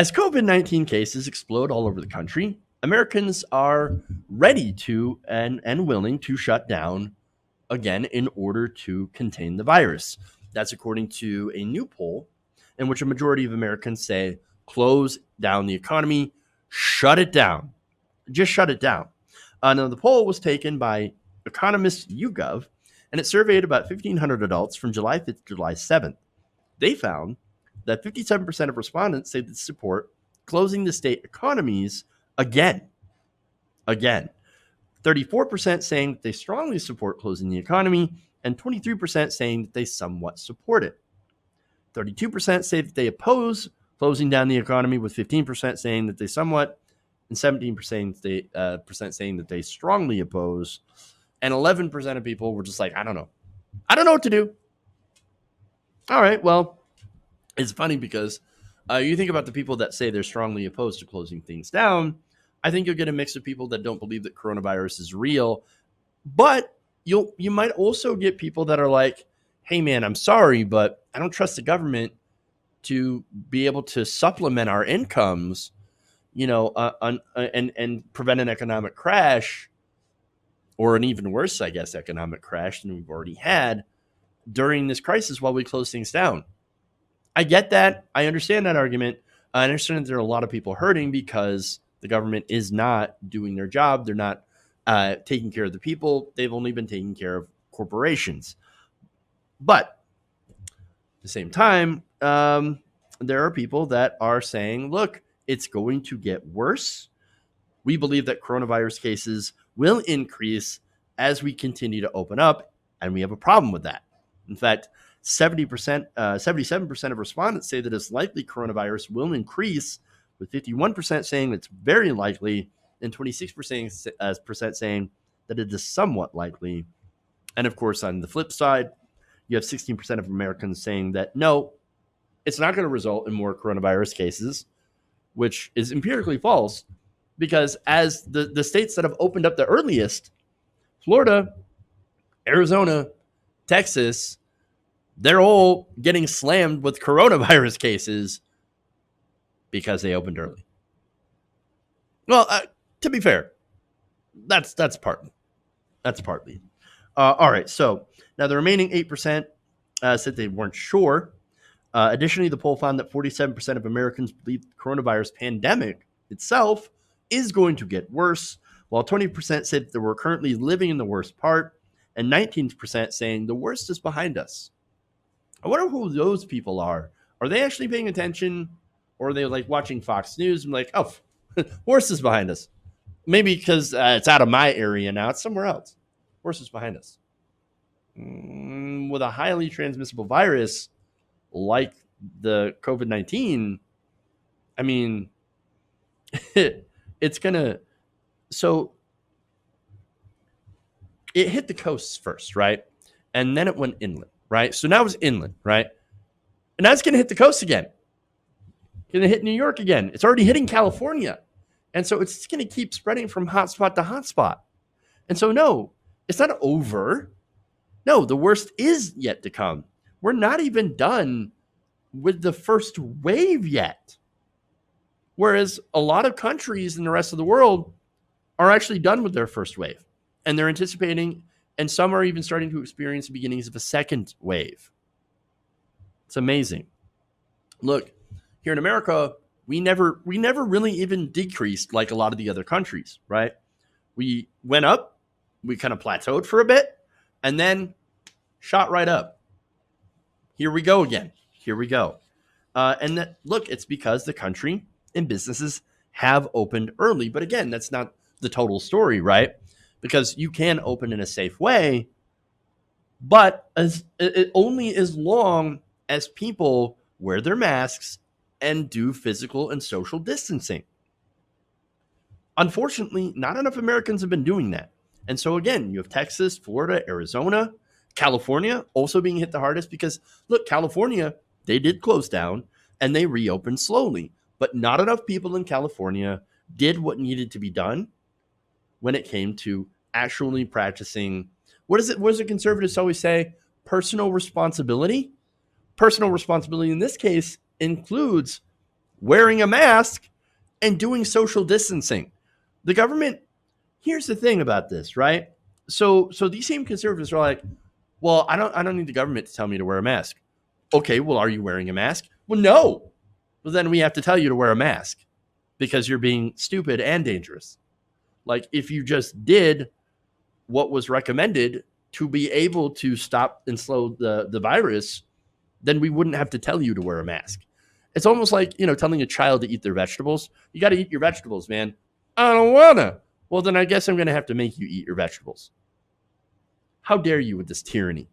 As COVID-19 cases explode all over the country, Americans are ready to and willing to shut down again in order to contain the virus. That's according to a new poll in which a majority of Americans say close down the economy, shut it down, just shut it down. Now, the poll was taken by Economist YouGov, and it surveyed about 1,500 adults from July 5th to July 7th. They found that 57% of respondents say they support closing the state economies again. Again. 34% saying that they strongly support closing the economy, and 23% saying that they somewhat support it. 32% say that they oppose closing down the economy, with 15% saying that they somewhat, and 17% saying that they strongly oppose, and 11% of people were just like, I don't know what to do. All right, well, it's funny because you think about the people that say they're strongly opposed to closing things down. I think you'll get a mix of people that don't believe that coronavirus is real, but you might also get people that are like, hey man, I'm sorry, but I don't trust the government to be able to supplement our incomes, and prevent an economic crash, or an even worse, I guess, economic crash than we've already had during this crisis while we close things down. I get that. I understand that argument. I understand that there are a lot of people hurting because the government is not doing their job. They're not taking care of the people. They've only been taking care of corporations. But at the same time, there are people that are saying, look, it's going to get worse. We believe that coronavirus cases will increase as we continue to open up, and we have a problem with that. In fact, 77% of respondents say that it's likely coronavirus will increase, with 51% saying it's very likely and 26% saying that it is somewhat likely. And of course, on the flip side, you have 16% of Americans saying that no, it's not going to result in more coronavirus cases, which is empirically false, because as the states that have opened up the earliest, Florida, Arizona, Texas, they're all getting slammed with coronavirus cases because they opened early. Well, to be fair, that's partly. That's partly. All right, so now the remaining 8% said they weren't sure. Additionally, the poll found that 47% of Americans believe the coronavirus pandemic itself is going to get worse, while 20% said that we're currently living in the worst part, and 19% saying the worst is behind us. I wonder who those people are. Are they actually paying attention, or are they like watching Fox News and like, oh, worst is behind us? Maybe because it's out of my area now. It's somewhere else. Worst is behind us. With a highly transmissible virus like the COVID-19, I mean, it's going to... So it hit the coasts first, right? And then it went inland, right? So now it's inland, right? And now it's going to hit the coast again. It's going to hit New York again. It's already hitting California. And so it's going to keep spreading from hotspot to hotspot. And so, no, it's not over. No, the worst is yet to come. We're not even done with the first wave yet. Whereas a lot of countries in the rest of the world are actually done with their first wave. And they're anticipating, and some are even starting to experience the beginnings of a second wave. It's amazing. Look, here in America, we never really even decreased like a lot of the other countries, right? We went up, we kind of plateaued for a bit, and then shot right up. Here we go again. Here we go. And that, look, it's because the country and businesses have opened early. But again, that's not the total story, right? Because you can open in a safe way, but only as long as people wear their masks and do physical and social distancing. Unfortunately, not enough Americans have been doing that. And so again, you have Texas, Florida, Arizona, California also being hit the hardest because, look, California, they did close down and they reopened slowly, but not enough people in California did what needed to be done when it came to actually practicing, what does the conservatives always say? Personal responsibility. Personal responsibility in this case includes wearing a mask, and doing social distancing. The government, here's the thing about this, right? So these same conservatives are like, well, I don't need the government to tell me to wear a mask. Okay, well, are you wearing a mask? Well, no. Well, then we have to tell you to wear a mask because you're being stupid and dangerous. Like, if you just did what was recommended to be able to stop and slow the virus, then we wouldn't have to tell you to wear a mask. It's almost like, telling a child to eat their vegetables. You got to eat your vegetables, man. I don't want to. Well, then I guess I'm going to have to make you eat your vegetables. How dare you with this tyranny?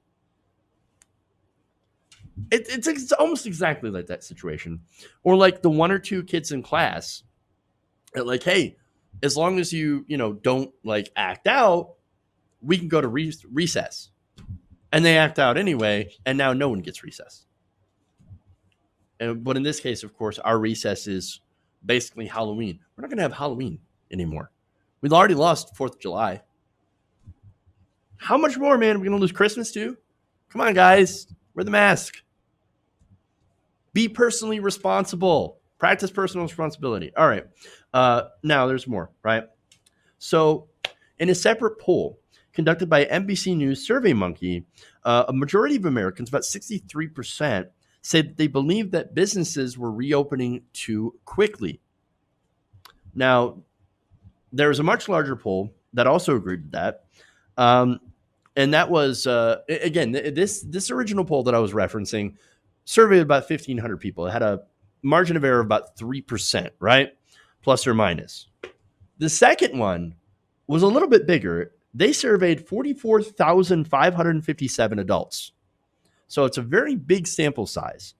It's almost exactly like that situation. Or like the one or two kids in class that like, hey, as long as you, don't like act out, we can go to recess. And they act out anyway, and now no one gets recess. But in this case, of course, our recess is basically Halloween. We're not going to have Halloween anymore. We've already lost 4th of July. How much more, man? Are we going to lose Christmas too? Come on, guys. Wear the mask. Be personally responsible. Practice personal responsibility. All right. Now there's more, right? So in a separate poll conducted by NBC News SurveyMonkey, a majority of Americans, about 63%, said that they believe that businesses were reopening too quickly. Now, there was a much larger poll that also agreed with that. And that was, again, this original poll that I was referencing surveyed about 1,500 people. It had a margin of error of about 3%, right? Plus or minus. The second one was a little bit bigger. They surveyed 44,557 adults. So it's a very big sample size.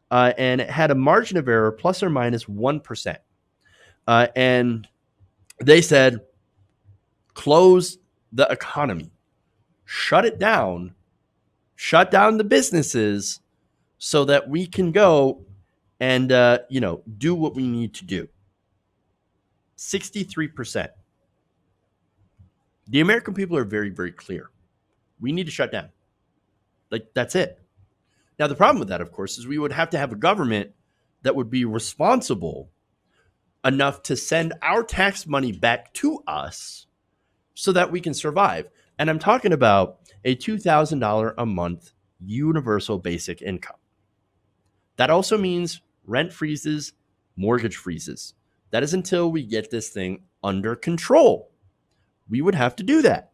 And it had a margin of error plus or minus 1%. And they said, close the economy, shut it down, shut down the businesses so that we can go and, do what we need to do. 63%. The American people are very, very clear. We need to shut down. Like, that's it. Now, the problem with that, of course, is we would have to have a government that would be responsible enough to send our tax money back to us so that we can survive. And I'm talking about a $2,000 a month universal basic income. That also means rent freezes, mortgage freezes. That is until we get this thing under control. We would have to do that.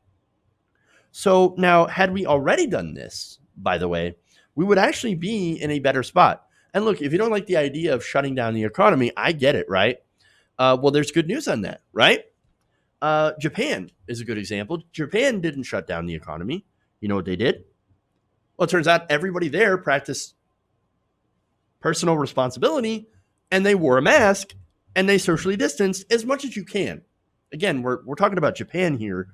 So now, had we already done this, by the way, we would actually be in a better spot. And look, if you don't like the idea of shutting down the economy, I get it, right? Well, there's good news on that, right? Japan is a good example. Japan didn't shut down the economy. You know what they did? Well, it turns out everybody there practiced personal responsibility, and they wore a mask, and they socially distanced as much as you can. Again, we're talking about Japan here.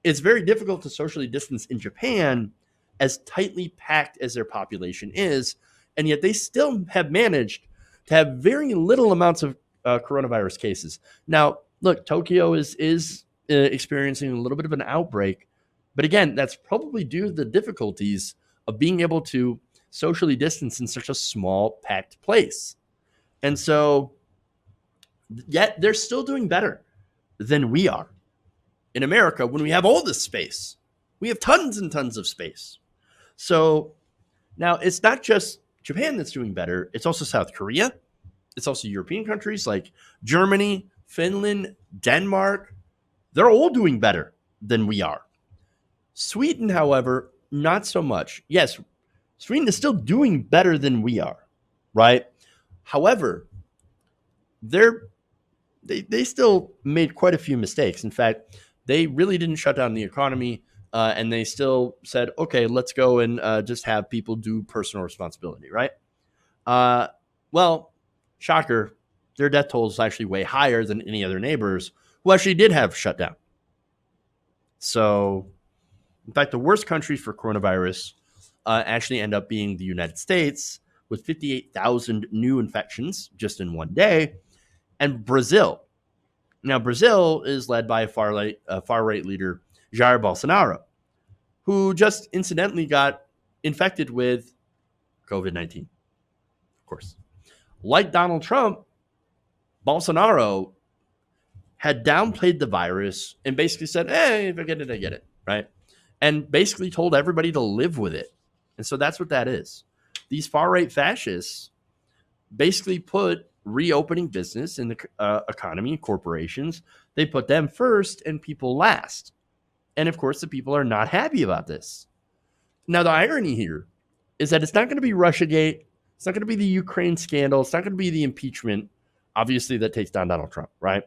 It's very difficult to socially distance in Japan as tightly packed as their population is, and yet they still have managed to have very little amounts of coronavirus cases. Now, look, Tokyo is experiencing a little bit of an outbreak, but again, that's probably due to the difficulties of being able to socially distance in such a small, packed place. And so, yet they're still doing better than we are in America when we have all this space. We have tons and tons of space. So now it's not just Japan that's doing better. It's also South Korea. It's also European countries like Germany, Finland, Denmark. They're all doing better than we are. Sweden, however, not so much. Yes, Sweden is still doing better than we are, right? However, they still made quite a few mistakes. In fact, they really didn't shut down the economy, and they still said, okay, let's go and just have people do personal responsibility, right? Well, shocker, their death toll is actually way higher than any other neighbors who actually did have shutdown. So, in fact, the worst countries for coronavirus actually end up being the United States with 58,000 new infections just in one day, and Brazil. Now, Brazil is led by a far-right leader, Jair Bolsonaro, who just incidentally got infected with COVID-19, of course. Like Donald Trump, Bolsonaro had downplayed the virus and basically said, hey, if I get it, I get it, right? And basically told everybody to live with it. And so that's what that is. These far-right fascists basically put reopening business in the economy and corporations. They put them first and people last. And of course, the people are not happy about this. Now, the irony here is that it's not going to be Russiagate. It's not going to be the Ukraine scandal. It's not going to be the impeachment, obviously, that takes down Donald Trump, right?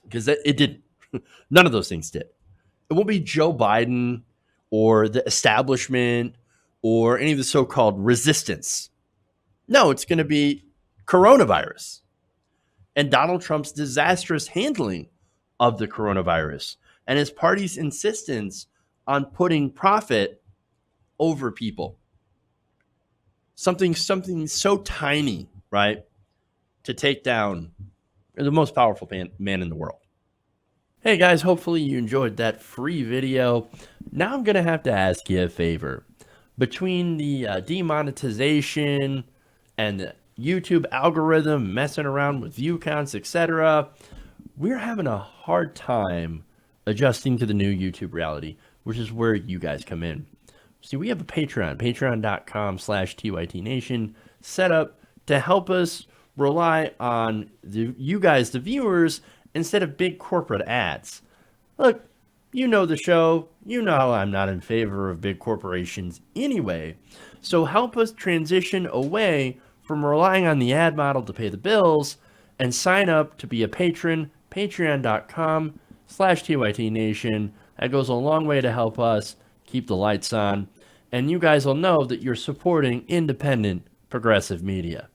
Because it didn't. None of those things did. It won't be Joe Biden or the establishment or any of the so-called resistance. No, it's going to be coronavirus and Donald Trump's disastrous handling of the coronavirus and his party's insistence on putting profit over people. Something so tiny, right, to take down the most powerful man in the world. Hey guys, hopefully you enjoyed that free video. Now I'm going to have to ask you a favor. Between the demonetization and the YouTube algorithm messing around with view counts, etc., we're having a hard time adjusting to the new YouTube reality, which is where you guys come in. See, we have a Patreon, patreon.com/TYTNation, set up to help us rely on you guys, the viewers, instead of big corporate ads. Look, you know the show. You know I'm not in favor of big corporations anyway. So help us transition away from relying on the ad model to pay the bills and sign up to be a patron, patreon.com/TYTNation. That goes a long way to help us keep the lights on. And you guys will know that you're supporting independent progressive media.